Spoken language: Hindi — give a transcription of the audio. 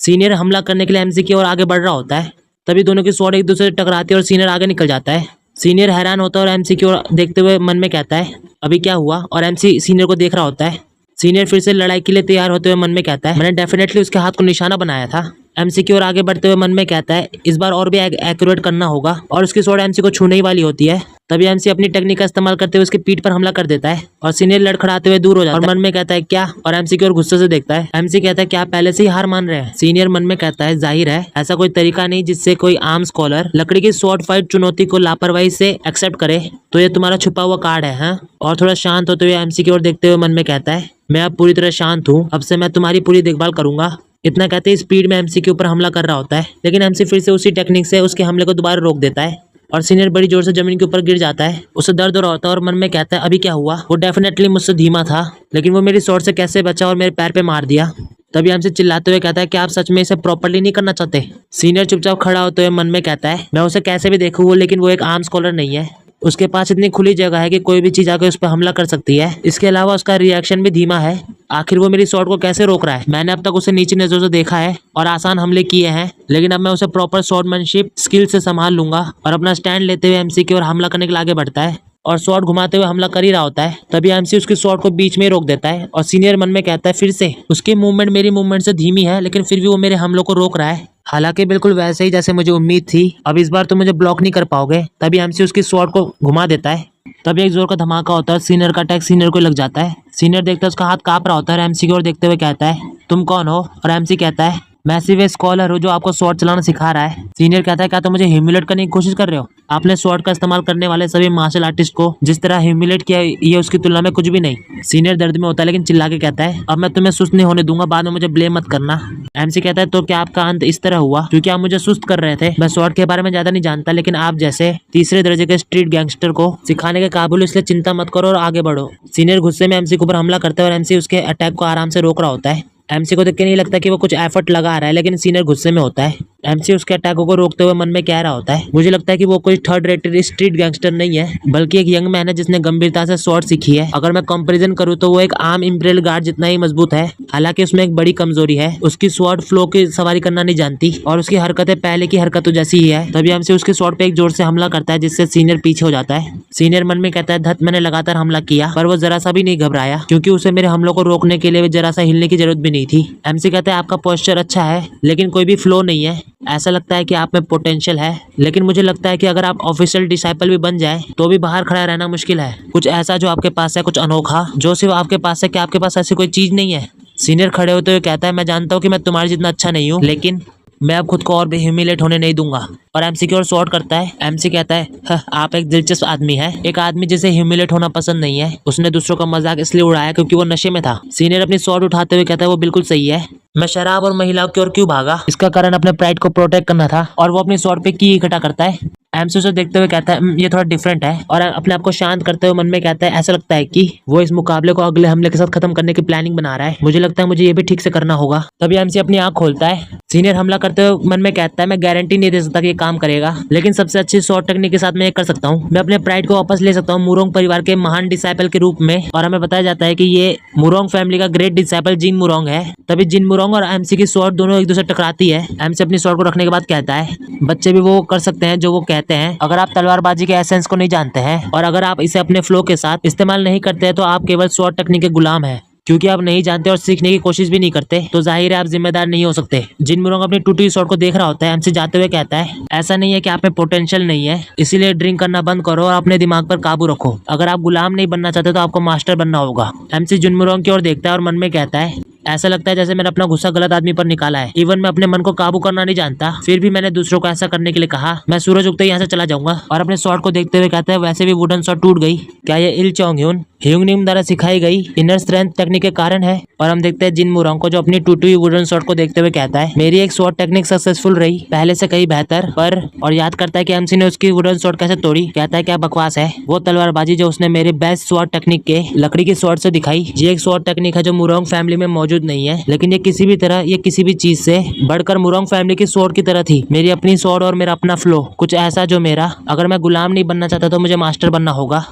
सीनियर हमला करने के लिए एमसी की ओर आगे बढ़ रहा होता है। तभी दोनों की स्वॉर्ड एक दूसरे से टकराती है और सीनियर आगे निकल जाता है। सीनियर हैरान होता है और एमसी की ओर देखते हुए मन में कहता है अभी क्या हुआ, और एमसी सीनियर को देख रहा होता है। सीनियर फिर से लड़ाई के लिए तैयार होते हुए मन में कहता है मैंने डेफिनेटली उसके हाथ को निशाना बनाया था। एमसी की ओर आगे बढ़ते हुए मन में कहता है इस बार और भी एक्यूरेट करना होगा, और उसकी स्वॉर्ड एमसी को छूने ही वाली होती है। तभी एमसी अपनी टेक्निक का इस्तेमाल करते हुए उसकी पीठ पर हमला कर देता है और सीनियर लड़खड़ाते हुए दूर हो जाता है और मन में कहता है क्या, और एमसी की ओर गुस्से से देखता है। एमसी कहता है क्या आप पहले से ही हार मान रहे हैं। सीनियर मन में कहता है जाहिर है ऐसा कोई तरीका नहीं जिससे कोई आर्म स्कॉलर लकड़ी की स्वॉर्ड फाइट चुनौती को लापरवाही से एक्सेप्ट करे, तो ये तुम्हारा छुपा हुआ कार्ड है। हाँ, और थोड़ा शांत होते हुए एमसी की ओर देखते हुए मन में कहता है मैं अब पूरी तरह शांत हूँ, अब से मैं तुम्हारी पूरी देखभाल करूंगा। इतना कहते ही स्पीड में एमसी के ऊपर हमला कर रहा होता है, लेकिन एमसी फिर से उसी टेक्निक से उसके हमले को दोबारा रोक देता है और सीनियर बड़ी जोर से जमीन के ऊपर गिर जाता है। उसे दर्द हो रहा होता है और मन में कहता है अभी क्या हुआ, वो डेफिनेटली मुझसे धीमा था, लेकिन वो मेरी स्वॉर्ड से कैसे बचा और मेरे पैर पे मार दिया। तभी एमसी चिल्लाते हुए कहता है कि आप सच में इसे प्रॉपर्ली नहीं करना चाहते। सीनियर चुपचाप खड़ा होते हुए मन में कहता है मैं उसे कैसे भी देखूँ, लेकिन वो एक आर्म स्कॉलर नहीं है। उसके पास इतनी खुली जगह है कि कोई भी चीज आकर उस पर हमला कर सकती है। इसके अलावा उसका रिएक्शन भी धीमा है। आखिर वो मेरी शॉट को कैसे रोक रहा है। मैंने अब तक उसे नीची नजरों से देखा है और आसान हमले किए हैं, लेकिन अब मैं उसे प्रॉपर शॉटमैनशिप स्किल से संभाल लूंगा। और अपना स्टैंड लेते हुए एमसी की ओर हमला करने के लिए आगे बढ़ता है और शॉट घुमाते हुए हमला कर ही रहा होता है। तभी एमसी उसकी शॉट को बीच में रोक देता है और सीनियर मन में कहता है फिर से उसकी मूवमेंट मेरी मूवमेंट से धीमी है, लेकिन फिर भी वो मेरे हमलों को रोक रहा है। हालांकि बिल्कुल वैसे ही जैसे मुझे उम्मीद थी। अब इस बार तो मुझे ब्लॉक नहीं कर पाओगे। तभी एमसी उसकी शॉट को घुमा देता है। तभी एक जोर का धमाका होता है। सीनियर का अटैक सीनियर को लग जाता है। सीनियर देखता है उसका हाथ कांप रहा होता है और एमसी की ओर देखते हुए कहता है तुम कौन हो, और एमसी कहता है मैं सिर्फ एक स्कॉलर हूँ जो आपको स्वॉर्ड चलाना सिखा रहा है। सीनियर कहता है क्या तुम मुझे ह्यूमिलेट करने की कोशिश कर रहे हो। आपने स्वॉर्ड का इस्तेमाल करने वाले सभी मार्शल आर्टिस्ट को जिस तरह ह्यूमिलेट किया ये उसकी तुलना में कुछ भी नहीं। सीनियर दर्द में होता है लेकिन चिल्ला के कहता है अब मैं तुम्हें सुस्त नहीं होने दूंगा, बाद में मुझे ब्लेम मत करना। एमसी कहता है तो क्या आपका अंत इस तरह हुआ क्योंकि आप मुझे सुस्त कर रहे थे। मैं स्वॉर्ड के बारे में ज्यादा नहीं जानता, लेकिन आप जैसे तीसरे दर्जे के स्ट्रीट गैंगस्टर को सिखाने के काबिल, इसलिए चिंता मत करो और आगे बढ़ो। सीनियर गुस्से में एमसी के ऊपर हमला करता है और एमसी उसके अटैक को आराम से रोक रहा होता है। एमसी को देख के नहीं लगता कि वो कुछ एफर्ट लगा रहा है, लेकिन सीनियर गुस्से में होता है। एमसी उसके अटैकों को रोकते हुए मन में कह रहा होता है मुझे लगता है कि वो कोई थर्ड रेटेड स्ट्रीट गैंगस्टर नहीं है, बल्कि एक यंग मैन है जिसने गंभीरता से स्वॉर्ड सीखी है। अगर मैं कंपैरिजन करूँ तो वो एक आम इंपीरियल गार्ड जितना ही मजबूत है। हालांकि उसमें एक बड़ी कमजोरी है, उसकी स्वॉर्ड फ्लो की सवारी करना नहीं जानती और उसकी हरकतें पहले की हरकतों जैसी ही है। तभी एमसी उसकी स्वॉर्ड पे एक जोर से हमला करता है जिससे सीनियर पीछे हो जाता है। सीनियर मन में कहता है धत मैंने लगातार हमला किया पर वो जरा सा भी नहीं घबराया, क्योंकि उसे मेरे हमलों को रोकने के लिए जरा सा हिलने की जरूरत भी नहीं थी। एमसी कहता है आपका पोस्चर अच्छा है लेकिन कोई भी फ्लो नहीं है। ऐसा लगता है कि आप में पोटेंशियल है, लेकिन मुझे लगता है कि अगर आप ऑफिशियल डिसाइपल भी बन जाए तो भी बाहर खड़ा रहना मुश्किल है। कुछ ऐसा जो आपके पास है, कुछ अनोखा जो सिर्फ आपके पास है। क्या आपके पास ऐसी कोई चीज नहीं है। सीनियर खड़े होते हुए कहता है मैं जानता हूँ कि मैं तुम्हारे जितना अच्छा नहीं हूँ, लेकिन मैं अब खुद को और भी ह्यूमिलेट होने नहीं दूंगा। और एमसी की ओर शॉट करता है। एमसी कहता है आप एक दिलचस्प आदमी है, एक आदमी जिसे ह्यूमिलेट होना पसंद नहीं है। उसने दूसरों का मजाक इसलिए उड़ाया क्योंकि वो नशे में था। सीनियर अपनी शॉट उठाते हुए कहता है वो बिल्कुल सही है। मैं शराब और महिलाओं की ओर क्यों भागा, इसका कारण अपने प्राइड को प्रोटेक्ट करना था। और वो अपनी शॉट पे की इकट्ठा करता है। एमसी उसे देखते हुए कहता है ये थोड़ा डिफरेंट है, और अपने आप को शांत करते हुए मन में कहता है ऐसा लगता है कि वो इस मुकाबले को अगले हमले के साथ खत्म करने की प्लानिंग बना रहा है। मुझे लगता है मुझे ये भी ठीक से करना होगा। तभी एमसी अपनी आंख खोलता है। सीनियर हमला करते हुए मन में कहता है मैं गारंटी नहीं दे सकता कि ये काम करेगा, लेकिन सबसे अच्छी शॉट टेक्निक के साथ मैं ये कर सकता हूँ। मैं अपने प्राइड को वापस ले सकता हूँ मुरोंग परिवार के महान डिसाइपल के रूप में। और हमें बताया जाता है कि ये मुरोंग फैमिली का ग्रेट डिसाइपल जिन मुरोंग है। तभी जिन मुरोंग और एमसी की शॉट दोनों एक दूसरे टकराती है। एमसी अपनी शॉट को रखने के बाद कहता है बच्चे भी वो कर सकते हैं जो वो कहते हैं। अगर आप तलवारबाजी के एसेंस को नहीं जानते हैं और अगर आप इसे अपने फ्लो के साथ इस्तेमाल नहीं करते हैं तो आप केवल शॉर्ट टेक्निक के गुलाम हैं। क्योंकि आप नहीं जानते और सीखने की कोशिश भी नहीं करते तो जाहिर है आप जिम्मेदार नहीं हो सकते। जिन मुरोंग अपनी टूटी शॉट को देख रहा होता है। एमसी जाते हुए कहता है ऐसा नहीं है कि आप में पोटेंशियल नहीं है, इसीलिए ड्रिंक करना बंद करो और अपने दिमाग पर काबू रखो। अगर आप गुलाम नहीं बनना चाहते तो आपको मास्टर बनना होगा। एमसी जिन मुरोंग की ओर देखता है और मन में कहता है ऐसा लगता है जैसे मैंने अपना गुस्सा गलत आदमी पर निकाला है। इवन मैं अपने मन को काबू करना नहीं जानता, फिर भी मैंने दूसरों को ऐसा करने के लिए कहा। मैं सूरज उगते ही यहाँ से चला जाऊंगा। और अपने शॉट को देखते हुए कहता है वैसे भी वुडन शॉट टूट गई। क्या ये इल चोंग ह्यूंग द्वारा सिखाई गई इनर स्ट्रेंथ टेक्निक के कारण है। और हम देखते हैं जिन मुरोंग को जो अपनी टूटी हुई वुडन शॉट को देखते हुए कहता है मेरी एक शॉट टेक्निक सक्सेसफुल रही, पहले से कहीं बेहतर। पर और याद करता है कि एमसी ने उसकी वुडन शॉट कैसे तोड़ी। कहता है क्या बकवास है, वो तलवारबाजी जो उसने मेरे बेस्ट शॉट टेक्निक के लकड़ी की शॉट से दिखाई। ये एक शॉट टेक्निक है जो मुरोंग फैमिली में मौजूद नहीं है, लेकिन ये किसी भी तरह ये किसी भी चीज से बढ़कर मुरोंग फैमिली की शॉट की तरह थी। मेरी अपनी शॉट और मेरा अपना फ्लो, कुछ ऐसा जो मेरा। अगर मैं गुलाम नहीं बनना चाहता तो मुझे मास्टर बनना होगा।